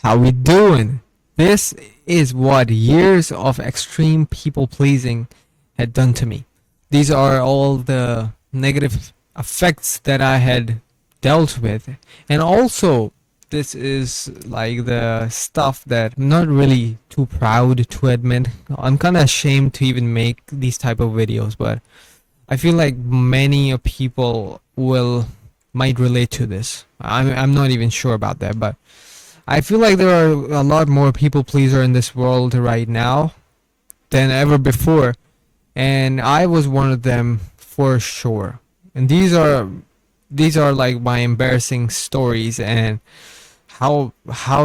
How we doing? This is what years of extreme people pleasing had done to me. These are all the negative effects that I had dealt with. And also, this is like the stuff that I'm not really too proud to admit. I'm kind of ashamed to even make these type of videos, but I feel like many people will might relate to this. I'm not even sure about that, but I feel like there are a lot more people pleaser in this world right now than ever before, and I was one of them for sure. And these are like my embarrassing stories and how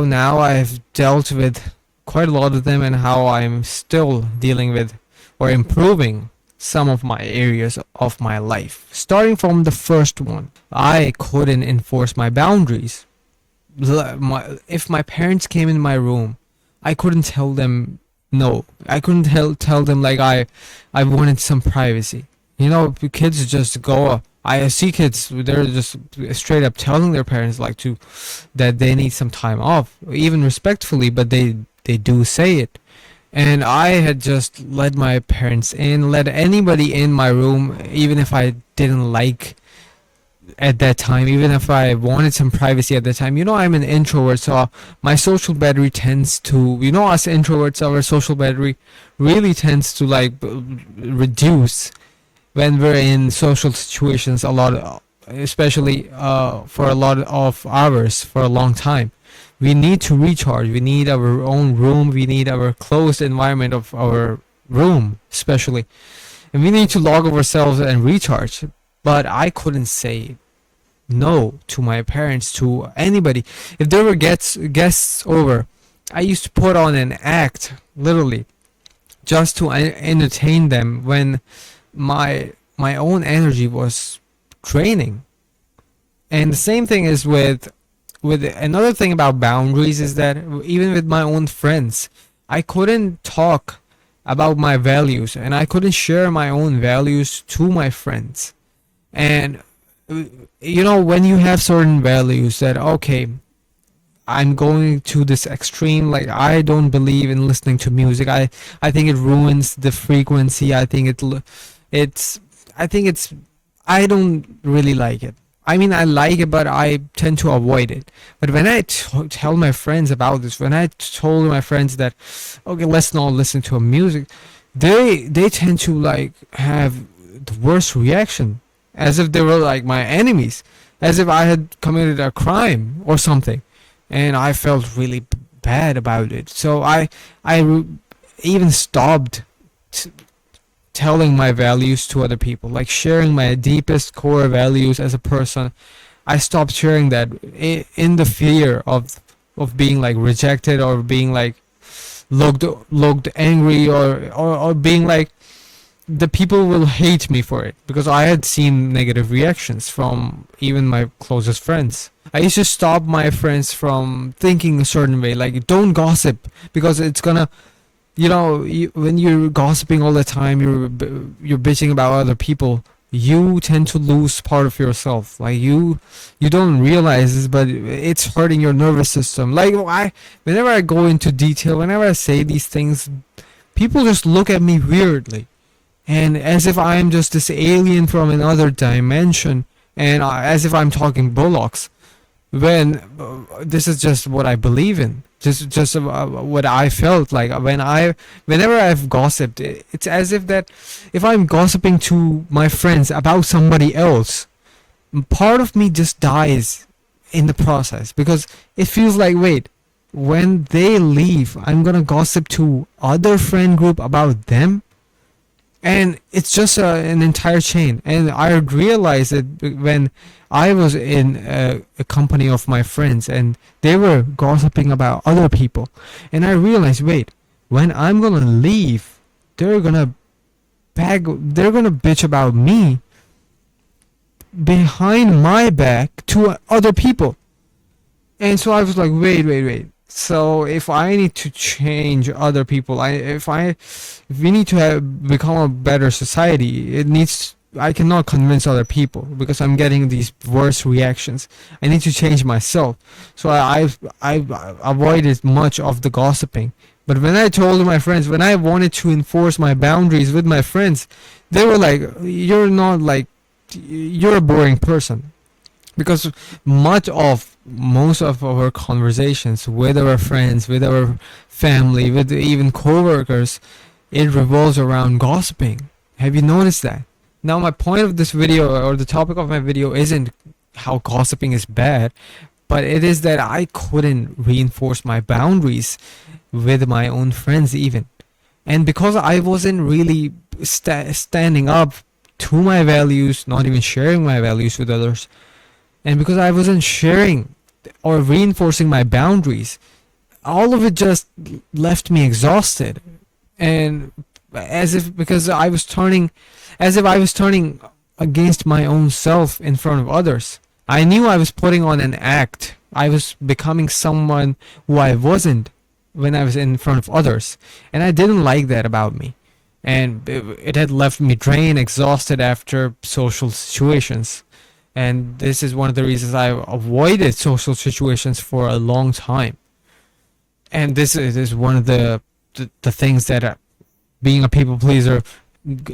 now I've dealt with quite a lot of them and how I'm still dealing with or improving some of my areas of my life. Starting from the first one, I couldn't enforce my boundaries. If my parents came in my room, I couldn't tell them no. I couldn't tell them like I wanted some privacy. You know, kids just go. I see kids, they're just straight up telling their parents like to that they need some time off, even respectfully, but they do say it. And I had just let my parents in, let anybody in my room, even if I didn't like at that time, even if I wanted some privacy at that time. You know, I'm an introvert, so my social battery tends to, you know, us introverts, our social battery really tends to like reduce when we're in social situations a lot, especially for a lot of hours for a long time. We need to recharge. We need our own room. We need our closed environment of our room, especially, and we need to log ourselves and recharge. But I couldn't say no to my parents, to anybody. If there were guests over, I used to put on an act, literally, just to entertain them when my own energy was draining. And the same thing is with another thing about boundaries is that even with my own friends, I couldn't talk about my values and I couldn't share my own values to my friends. And you know, when you have certain values that okay, I'm going to this extreme, like I don't believe in listening to music. I think it ruins the frequency. It's I think it's I don't really like it. I mean, I like it, but I tend to avoid it. But when I tell my friends about this, when I told my friends that okay, let's not listen to music, they tend to like have the worst reaction, as if they were like my enemies, as if I had committed a crime or something, and I felt really bad about it. So I even stopped t- telling my values to other people, like sharing my deepest core values as a person. I stopped sharing that in the fear of being like rejected or being like looked angry or being like the people will hate me for it, because I had seen negative reactions from even my closest friends. I used to stop my friends from thinking a certain way, like don't gossip because it's gonna, you know, when you're gossiping all the time, you're bitching about other people. You tend to lose part of yourself. Like you don't realize this, but it's hurting your nervous system. Like whenever I go into detail, whenever I say these things, people just look at me weirdly and as if I'm just this alien from another dimension, and as if I'm talking bullocks. When this is just what I believe in, just what I felt like whenever I've gossiped. It's as if that if I'm gossiping to my friends about somebody else, part of me just dies in the process, because it feels like wait, when they leave, I'm gonna gossip to other friend group about them, and it's just an entire chain. And I realized it when I was in a company of my friends and they were gossiping about other people, and I realized wait, when I'm gonna leave, they're gonna they're gonna bitch about me behind my back to other people. And so I was like, wait. So if I need to change other people, if we need to become a better society, it needs I cannot convince other people because I'm getting these worse reactions. I need to change myself. So I avoided much of the gossiping. But when I told my friends, when I wanted to enforce my boundaries with my friends, they were like, "You're not like, you're a boring person." Because most of our conversations with our friends, with our family, with even coworkers, it revolves around gossiping. Have you noticed that? Now, my point of this video, or the topic of my video, isn't how gossiping is bad, but it is that I couldn't reinforce my boundaries with my own friends, even. And because I wasn't really standing up to my values, not even sharing my values with others, and because I wasn't sharing or reinforcing my boundaries, all of it just left me exhausted. And as if because I was turning as if I was turning against my own self in front of others. I knew I was putting on an act. I was becoming someone who I wasn't when I was in front of others. And I didn't like that about me. And it had left me drained, exhausted after social situations. And this is one of the reasons I avoided social situations for a long time. And this is one of the things that being a people pleaser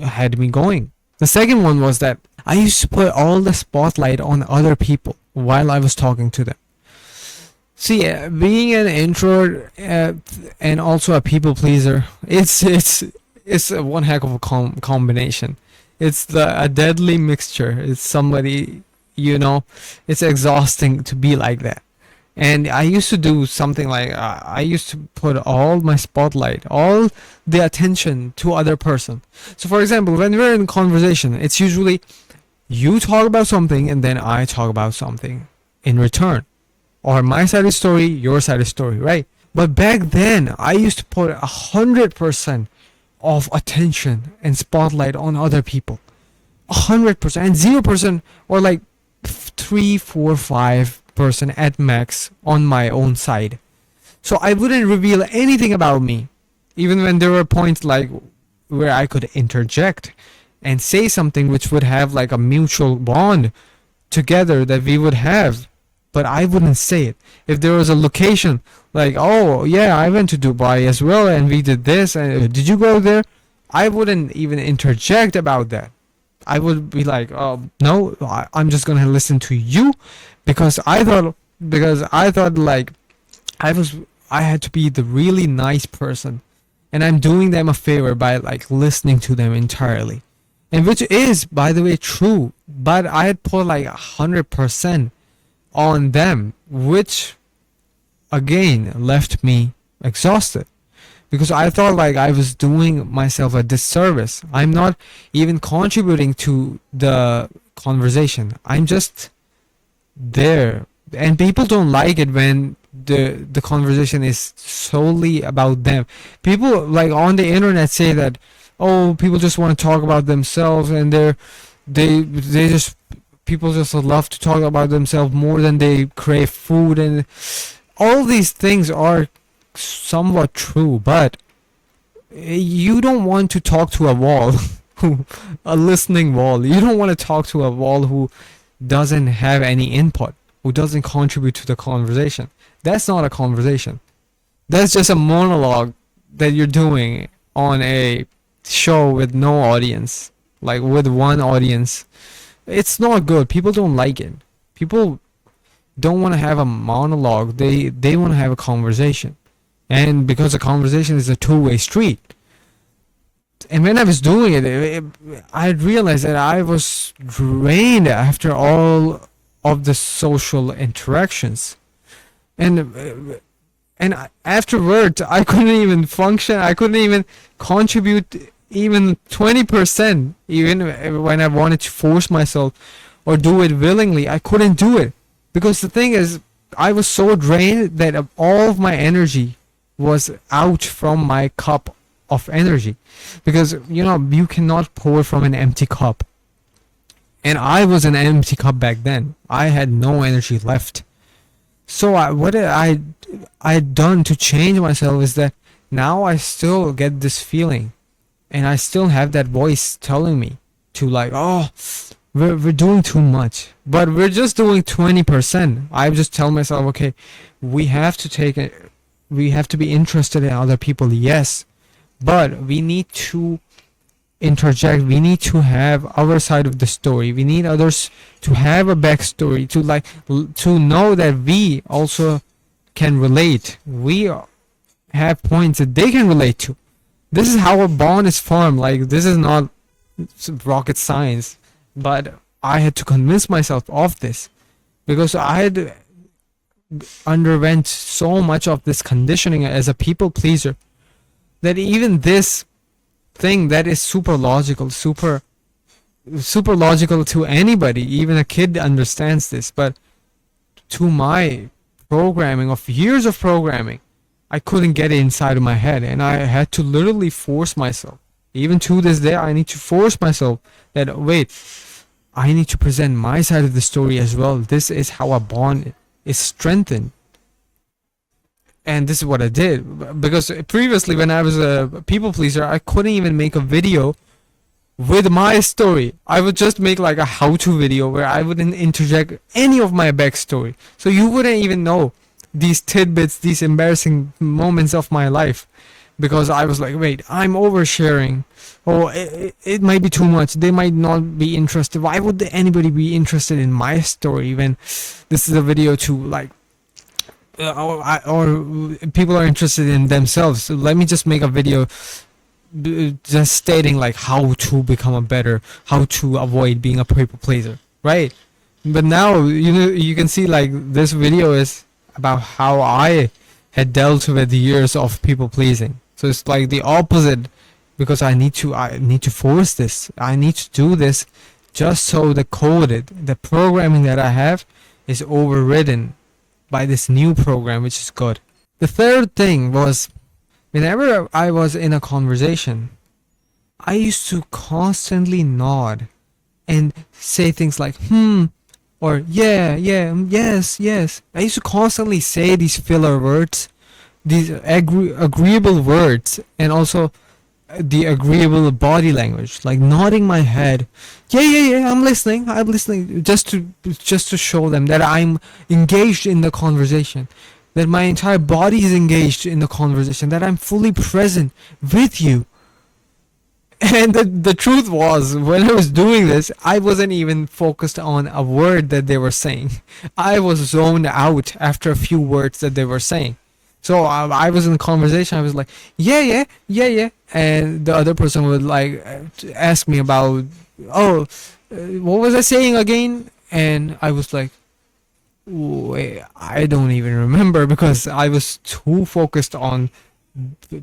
had me going. The second one was that I used to put all the spotlight on other people while I was talking to them. See, being an introvert and also a people pleaser, it's a one heck of a combination. It's a deadly mixture. It's somebody, you know, it's exhausting to be like that. And I used to do something like I used to put all my spotlight, all the attention to other person. So for example, when we're in conversation, it's usually you talk about something and then I talk about something in return. Or my side of the story, your side of the story, right? But back then, I used to put 100% of attention and spotlight on other people. 100% and 0% or like 3, 4, 5% at max on my own side. So I wouldn't reveal anything about me, even when there were points like where I could interject and say something which would have like a mutual bond together that we would have, but I wouldn't say it. If there was a location like, oh yeah, I went to Dubai as well and we did this, and did you go there? I wouldn't even interject about that. I would be like, oh no, I'm just gonna listen to you, because I thought like I had to be the really nice person, and I'm doing them a favor by like listening to them entirely, and which is, by the way, true. But I had put like 100% on them, which again left me exhausted, because I thought like I was doing myself a disservice. I'm not even contributing to the conversation. I'm just there. And people don't like it when the conversation is solely about them. People like on the internet say that, oh, people just want to talk about themselves, and they just people just love to talk about themselves more than they crave food, and all these things are somewhat true, but you don't want to talk to a wall, a listening wall. You don't want to talk to a wall who doesn't have any input, who doesn't contribute to the conversation. That's not a conversation. That's just a monologue that you're doing on a show with no audience, like with one audience. It's not good. People don't like it. People don't want to have a monologue. They want to have a conversation. And because a conversation is a two-way street. And when I was doing it, I realized that I was drained after all of the social interactions. And afterwards, I couldn't even function. I couldn't even contribute even 20%. Even when I wanted to force myself or do it willingly, I couldn't do it. Because the thing is, I was so drained that all of my energy was out from my cup of energy. Because, you know, you cannot pour from an empty cup. And I was an empty cup back then. I had no energy left. So what I had done to change myself is that now I still get this feeling. And I still have that voice telling me to like, oh, we're doing too much, but we're just doing 20%. I just tell myself, okay, we have to take it, we have to be interested in other people, yes, but we need to interject, we need to have our side of the story, we need others to have a backstory, to like to know that we also can relate, we have points that they can relate to. This is how a bond is formed. Like, this is not rocket science, but I had to convince myself of this because I had underwent so much of this conditioning as a people pleaser that even this thing that is super logical to anybody, even a kid understands this, but to my programming of years of programming, I couldn't get it inside of my head, and I had to literally force myself. Even to this day, I need to force myself that, wait, I need to present my side of the story as well. This is how a bond is strengthened. And this is what I did. Because previously, when I was a people pleaser, I couldn't even make a video with my story. I would just make like a how-to video where I wouldn't interject any of my backstory. So you wouldn't even know these tidbits, these embarrassing moments of my life, because I was like, wait, I'm oversharing. Oh, it might be too much. They might not be interested. Why would anybody be interested in my story when this is a video to like, or people are interested in themselves? So let me just make a video just stating like how to become a better, how to avoid being a people pleaser, right? But now you can see like this video is about how I had dealt with years of people pleasing. So it's like the opposite, because I need to force this. I need to do this just so the programming that I have is overridden by this new program, which is good. The third thing was, whenever I was in a conversation, I used to constantly nod and say things like, or yeah, yes, yes. I used to constantly say these filler words, these agreeable words, and also the agreeable body language, like nodding my head. Yeah, I'm listening, just to show them that I'm engaged in the conversation, that my entire body is engaged in the conversation, that I'm fully present with you. And the truth was, when I was doing this, I wasn't even focused on a word that they were saying. I was zoned out after a few words that they were saying. So I was in a conversation, I was like, yeah. And the other person would like ask me about, oh, what was I saying again? And I was like, wait, I don't even remember, because I was too focused on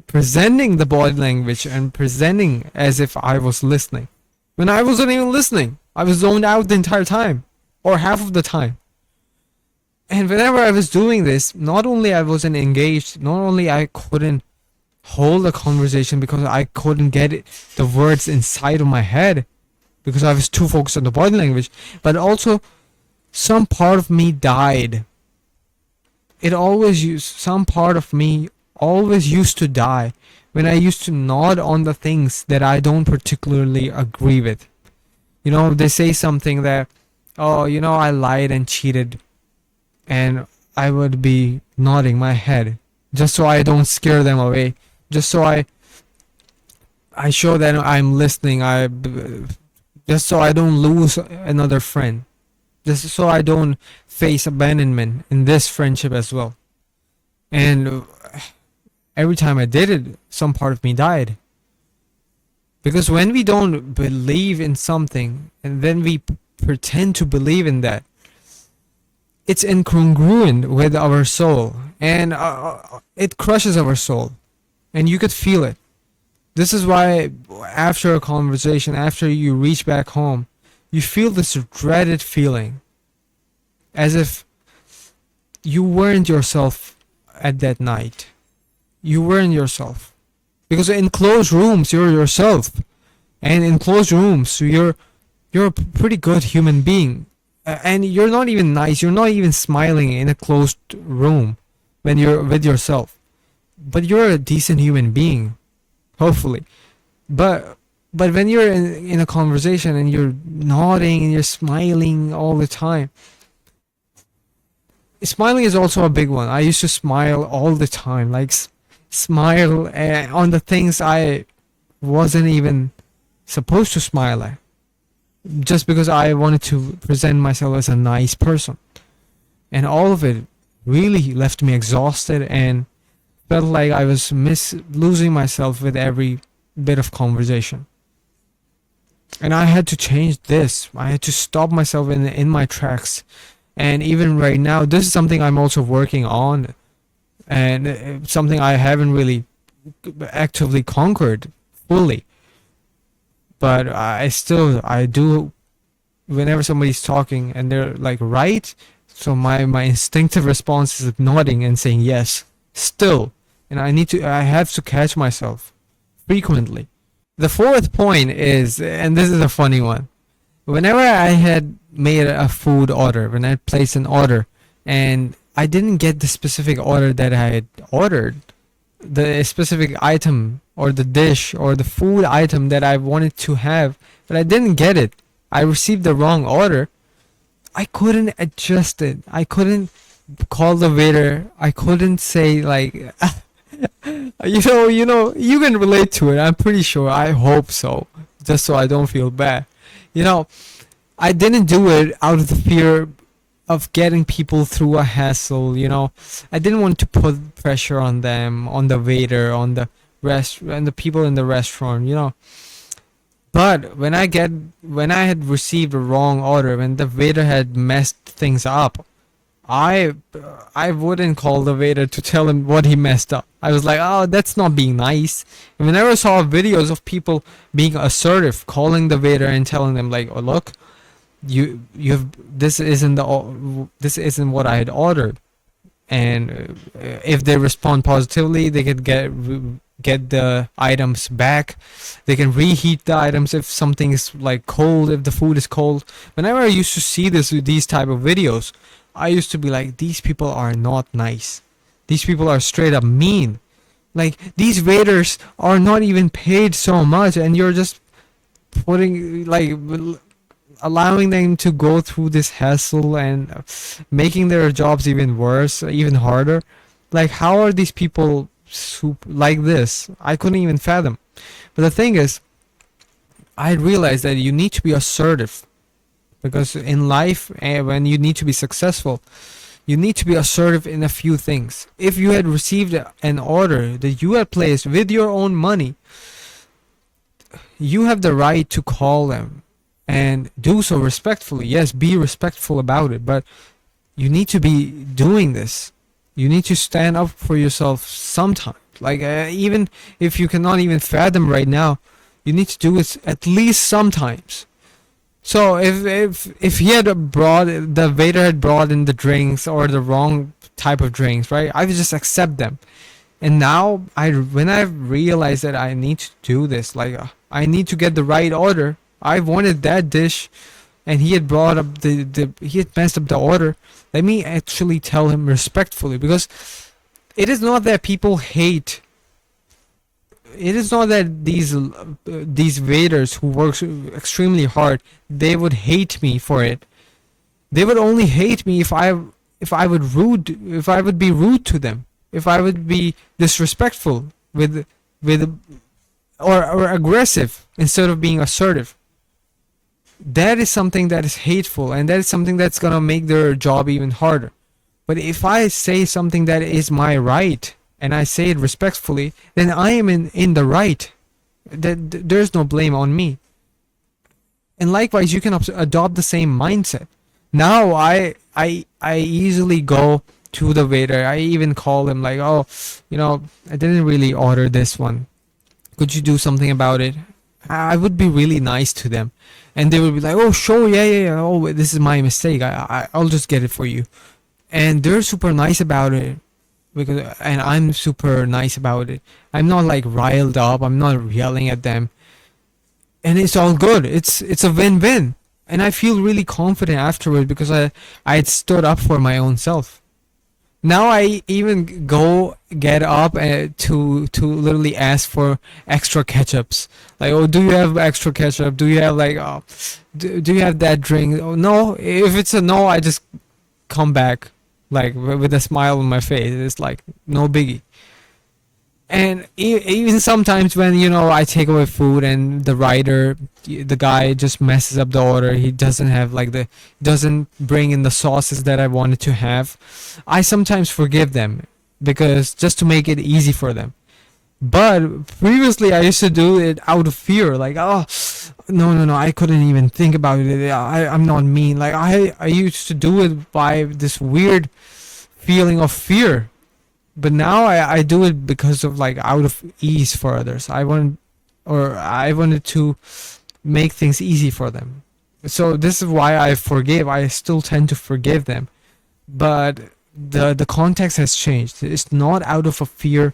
presenting the body language and presenting as if I was listening, when I wasn't even listening. I was zoned out the entire time, or half of the time. And whenever I was doing this, not only I wasn't engaged, not only I couldn't hold a conversation because I couldn't get the words inside of my head because I was too focused on the body language, but also some part of me died. Some part of me always used to die when I used to nod on the things that I don't particularly agree with. They say something that, oh, I lied and cheated, and I would be nodding my head just so I don't scare them away, just so I show that I'm listening, just so I don't lose another friend, just so I don't face abandonment in this friendship as well. And every time I did it, some part of me died. Because when we don't believe in something and then we pretend to believe in that, it's incongruent with our soul, and it crushes our soul, and you could feel it. This is why after a conversation, after you reach back home, you feel this dreaded feeling, as if you weren't yourself at that night. You weren't yourself, because in closed rooms you're yourself, and in closed rooms you're a pretty good human being, and you're not even nice, you're not even smiling in a closed room when you're with yourself, but you're a decent human being, hopefully. But But when you're in a conversation and you're nodding and you're smiling all the time, smiling is also a big one. I used to smile all the time, like smile on the things I wasn't even supposed to smile at, just because I wanted to present myself as a nice person. And all of it really left me exhausted and felt like I was losing myself with every bit of conversation. And I had to change this. I had to stop myself in my tracks. And even right now, this is something I'm also working on, and something I haven't really actively conquered fully. But I do, whenever somebody's talking and they're like right, so my instinctive response is nodding and saying yes still. And I have to catch myself frequently. The fourth point is, and this is a funny one, whenever I had made a food order, when I placed an order and I didn't get the specific order that I had ordered, the specific item or the dish or the food item that I wanted to have, but I didn't get it. I received the wrong order. I couldn't adjust it. I couldn't call the waiter. I couldn't say like, you can relate to it. I'm pretty sure. I hope so. Just so I don't feel bad. You know, I didn't do it out of the fear of getting people through a hassle. I didn't want to put pressure on them, on the waiter, on the and the people in the restaurant. But when I had received a wrong order, when the waiter had messed things up, I I wouldn't call the waiter to tell him what he messed up. I was like, oh, that's not being nice. And whenever I saw videos of people being assertive, calling the waiter and telling them like, oh look, you have this isn't what I had ordered. And if they respond positively, they could get the items back. They can reheat the items if something is like cold, if the food is cold. Whenever I used to see these type of videos, I used to be like, these people are not nice. These people are straight up mean. Like, these waiters are not even paid so much, and you're just putting like allowing them to go through this hassle and making their jobs even worse, even harder. Like, how are these people like this? I couldn't even fathom. But the thing is, I realized that you need to be assertive, because in life, when you need to be successful, you need to be assertive in a few things. If you had received an order that you had placed with your own money, you have the right to call them and do so respectfully. Yes, be respectful about it, but you need to be doing this. You need to stand up for yourself sometimes. Like, even if you cannot even fathom right now, you need to do it at least sometimes. So if he had brought the waiter had brought in the drinks or the wrong type of drinks, right? I would just accept them. And now when I realized that I need to do this, like I need to get the right order. I wanted that dish, and he had brought up he had messed up the order. Let me actually tell him respectfully, because it is not that people hate. It is not that these waiters who work extremely hard, they would hate me for it. They would only hate me if I would be rude to them, if I would be disrespectful with or aggressive instead of being assertive. That is something that is hateful, and that is something that's gonna make their job even harder. But if I say something that is my right, and I say it respectfully, then I am in the right. There's no blame on me. And likewise, you can adopt the same mindset. Now I easily go to the waiter. I even call him like, oh, I didn't really order this one. Could you do something about it? I would be really nice to them, and they would be like, oh, sure, yeah. Oh, this is my mistake. I'll just get it for you. And they're super nice about it, and I'm super nice about it. I'm not like riled up. I'm not yelling at them, and it's all good. It's a win-win, and I feel really confident afterward because I had stood up for my own self. Now I even go get up to literally ask for extra ketchups. Like, oh, do you have extra ketchup? Do you have like, oh, do you have that drink? Oh, no. If it's a no, I just come back like with a smile on my face. It's like no biggie. And even sometimes when I take away food and the rider, the guy just messes up the order. He doesn't have like the doesn't bring in the sauces that I wanted to have. I sometimes forgive them because just to make it easy for them. But previously I used to do it out of fear, like, oh, no, no, no, I couldn't even think about it. I'm not mean. Like I used to do it by this weird feeling of fear, but now I do it because of like out of ease for others. I wanted to make things easy for them. So this is why I forgive. I still tend to forgive them, but the context has changed. It's not out of a fear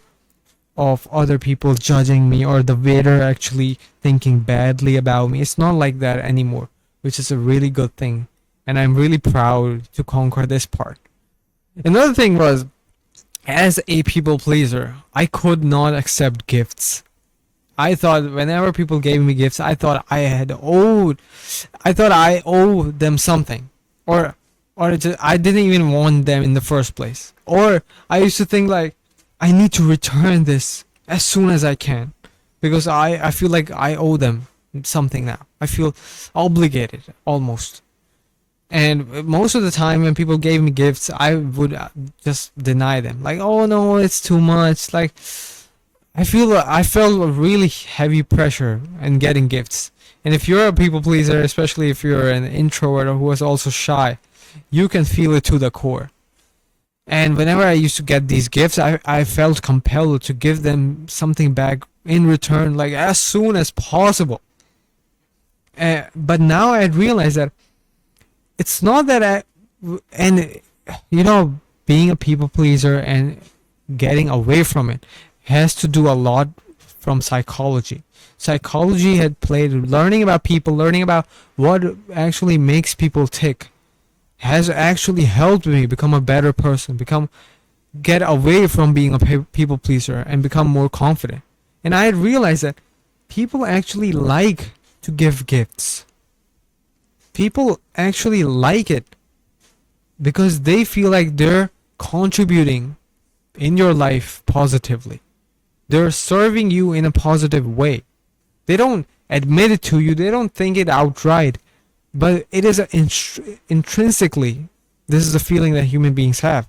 of other people judging me or the waiter actually thinking badly about me. It's not like that anymore, which is a really good thing, and I'm really proud to conquer this part. Another thing was, as a people pleaser, I could not accept gifts. I thought whenever people gave me gifts, I thought I owed them something, or I didn't even want them in the first place. Or I used to think like I need to return this as soon as I can, because I feel like I owe them something now. I feel obligated almost. And most of the time when people gave me gifts, I would just deny them. Like, oh no, it's too much. Like, I felt a really heavy pressure in getting gifts. And if you're a people pleaser, especially if you're an introvert or who is also shy, you can feel it to the core. And whenever I used to get these gifts, I felt compelled to give them something back in return, like as soon as possible. But now I realize that it's not that and being a people pleaser and getting away from it has to do a lot from psychology. Psychology had played, learning about people, learning about what actually makes people tick, has actually helped me become a better person, get away from being a people pleaser and become more confident. And I had realized that people actually like to give gifts. People actually like it because they feel like they're contributing in your life positively. They're serving you in a positive way. They don't admit it to you, they don't think it outright, but it is intrinsically, this is a feeling that human beings have.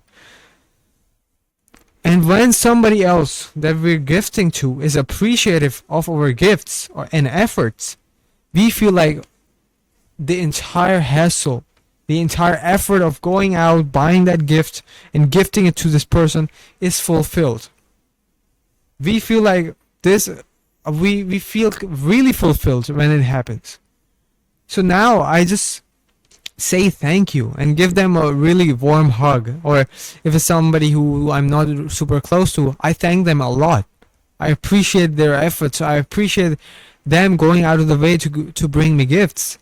And when somebody else that we're gifting to is appreciative of our gifts and efforts, we feel like the entire hassle, the entire effort of going out, buying that gift, and gifting it to this person is fulfilled. We feel like this, we feel really fulfilled when it happens. So now I just say thank you and give them a really warm hug. Or if it's somebody who I'm not super close to, I thank them a lot. I appreciate their efforts. I appreciate them going out of the way to bring me gifts.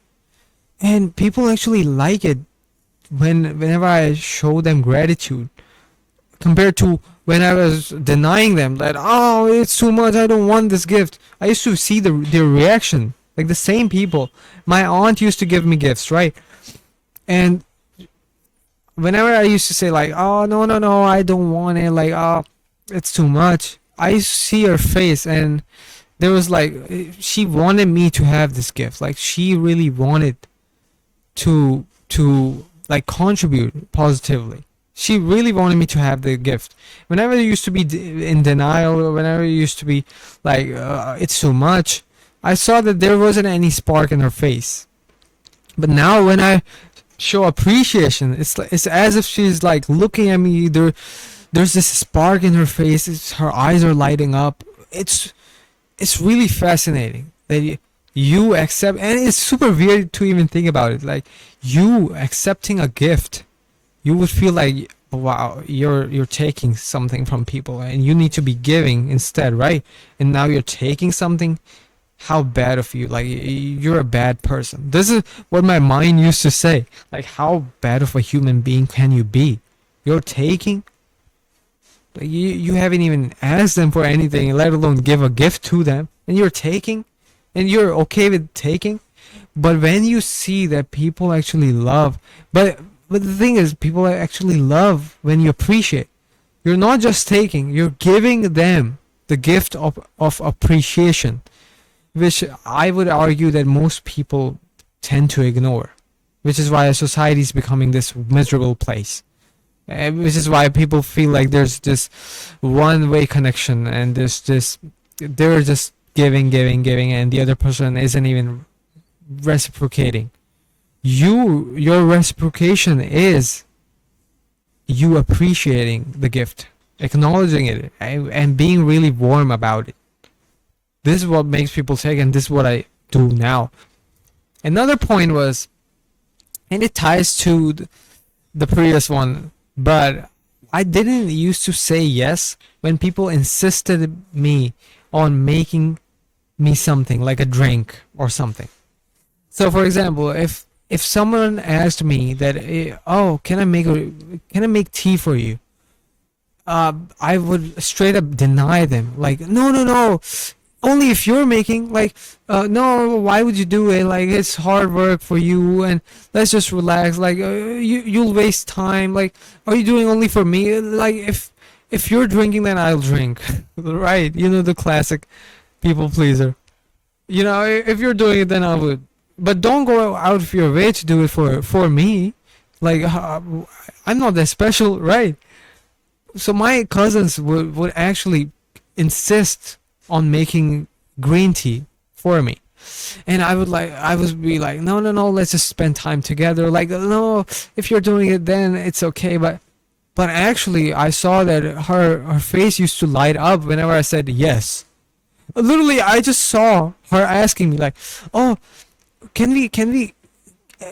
And people actually like it whenever I show them gratitude, compared to when I was denying them that, oh, it's too much, I don't want this gift. I used to see their reaction. Like the same people. My aunt used to give me gifts, right? And whenever I used to say like, oh, no, no, no, I don't want it, like, oh, it's too much, I used to see her face, and there was like, she wanted me to have this gift. Like she really wanted to like contribute positively. She really wanted me to have the gift. Whenever I used to be in denial, or whenever it used to be like, it's too much, I saw that there wasn't any spark in her face. But now when I show appreciation, it's as if she's like looking at me. There's this spark in her face. Her eyes are lighting up. It's really fascinating that you accept, and it's super weird to even think about it. Like you accepting a gift, you would feel like, wow, you're taking something from people, and you need to be giving instead, right? And now you're taking something. How bad of you, like you're a bad person. This is what my mind used to say, like how bad of a human being can you be? You're taking, Like you haven't even asked them for anything, let alone give a gift to them, and you're taking, and you're okay with taking. But when you see that people actually love, but the thing is, people actually love when you appreciate. You're not just taking, you're giving them the gift of appreciation, which I would argue that most people tend to ignore, which is why our society is becoming this miserable place. Which is why people feel like there's this one-way connection, and there's this, they're just giving, giving, giving, and the other person isn't even reciprocating. Your reciprocation is you appreciating the gift, acknowledging it, and being really warm about it. This is what makes people take, and this is what I do now. Another point was, and it ties to the previous one, but I didn't used to say yes when people insisted me on making me something like a drink or something. So, for example, if someone asked me that, oh, can I make tea for you? I would straight up deny them. Like, no, no, no. Only if you're making, like, no, why would you do it? Like, it's hard work for you, and let's just relax. Like, you'll waste time. Like, are you doing only for me? Like, if you're drinking, then I'll drink. Right? You know, the classic people pleaser. You know, if you're doing it, then I would. But don't go out of your way to do it for me. Like, I'm not that special, right? So my cousins would actually insist on making green tea for me, and I would be like, no, no, no, let's just spend time together. Like, no, if you're doing it, then it's okay. But actually, I saw that her face used to light up whenever I said yes. Literally, I just saw her asking me like, oh, can we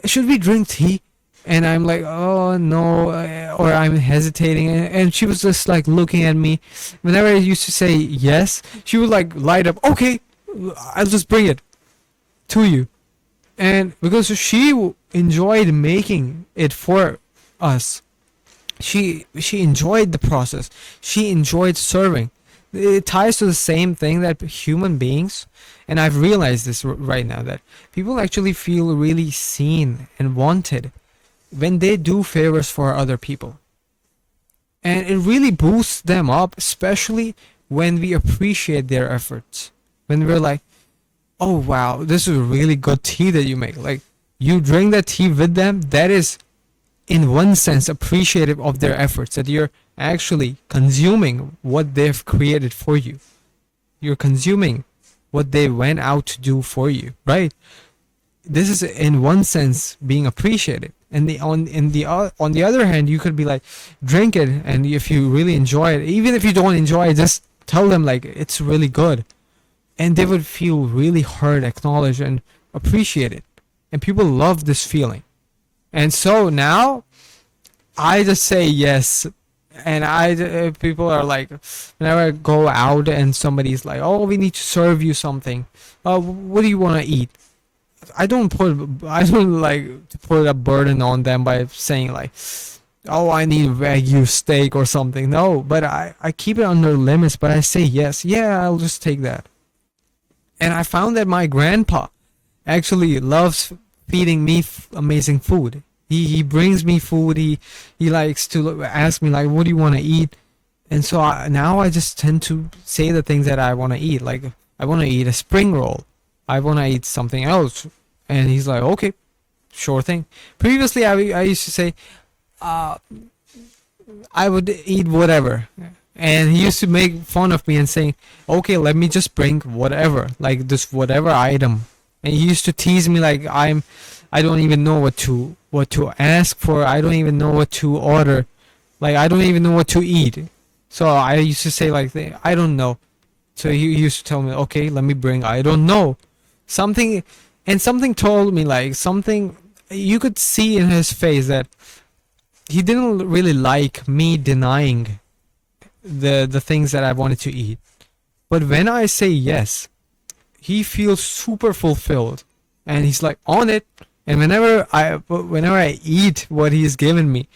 should we drink tea? And I'm like, oh no, or I'm hesitating, and she was just like looking at me. Whenever I used to say yes, she would like light up. Okay, I'll just bring it to you. And because she enjoyed making it for us, she enjoyed the process. She enjoyed serving. It ties to the same thing that human beings, and I've realized this right now, that people actually feel really seen and wanted when they do favors for other people. And it really boosts them up, especially when we appreciate their efforts. When we're like, oh wow, this is really good tea that you make. Like, you drink that tea with them, that is in one sense appreciative of their efforts, that you're actually consuming what they've created for you. You're consuming what they went out to do for you, right? This is in one sense being appreciated. And on the other hand, you could be like, drink it, and if you really enjoy it, even if you don't enjoy it, just tell them like it's really good, and they would feel really heard, acknowledged, and appreciated. And people love this feeling. And so now I just say yes. And people are like, whenever I go out and somebody's like, oh, we need to serve you something, what do you want to eat? I don't like to put a burden on them by saying like, oh, I need Wagyu steak or something. No, but I keep it under limits, but I say yes. Yeah, I'll just take that. And I found that my grandpa actually loves feeding me amazing food. He brings me food. He likes to ask me like, what do you want to eat? And so now I just tend to say the things that I want to eat. Like, I want to eat a spring roll. I want to eat something else. And he's like, okay, sure thing. Previously, I used to say, I would eat whatever. And he used to make fun of me and saying, okay, let me just bring whatever, like this whatever item. And he used to tease me like I don't even know what to ask for. I don't even know what to order. Like, I don't even know what to eat. So I used to say like, I don't know. So he used to tell me, okay, let me bring I don't know. Something told me like something, you could see in his face that he didn't really like me denying the things that I wanted to eat. But when I say yes, he feels super fulfilled, and he's like on it. And whenever I eat what he's given me,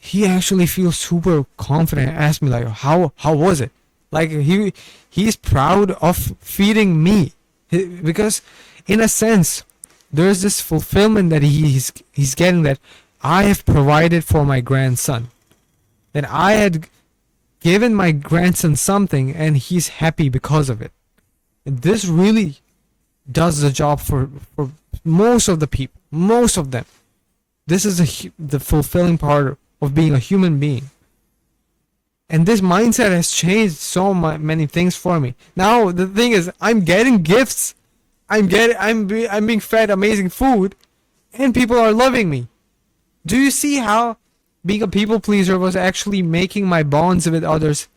he actually feels super confident. Asked me like, how was it? Like he's proud of feeding me. Because in a sense there's this fulfillment that he's getting, that I have provided for my grandson, that I had given my grandson something and he's happy because of it. And this really does the job for most of the people, most of them. This is the fulfilling part of being a human being. And this mindset has changed so many things for me. Now the thing is, I'm getting gifts, I'm being fed amazing food, and people are loving me. Do you see how being a people pleaser was actually making my bonds with others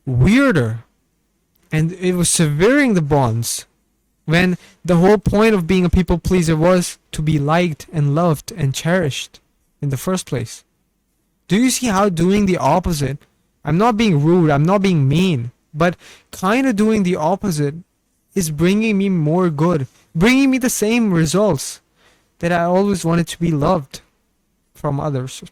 weirder, and it was severing the bonds, when the whole point of being a people pleaser was to be liked and loved and cherished in the first place? Do you see how doing the opposite, I'm not being rude, I'm not being mean, but kind of doing the opposite is bringing me more good, bringing me the same results, that I always wanted to be loved from others.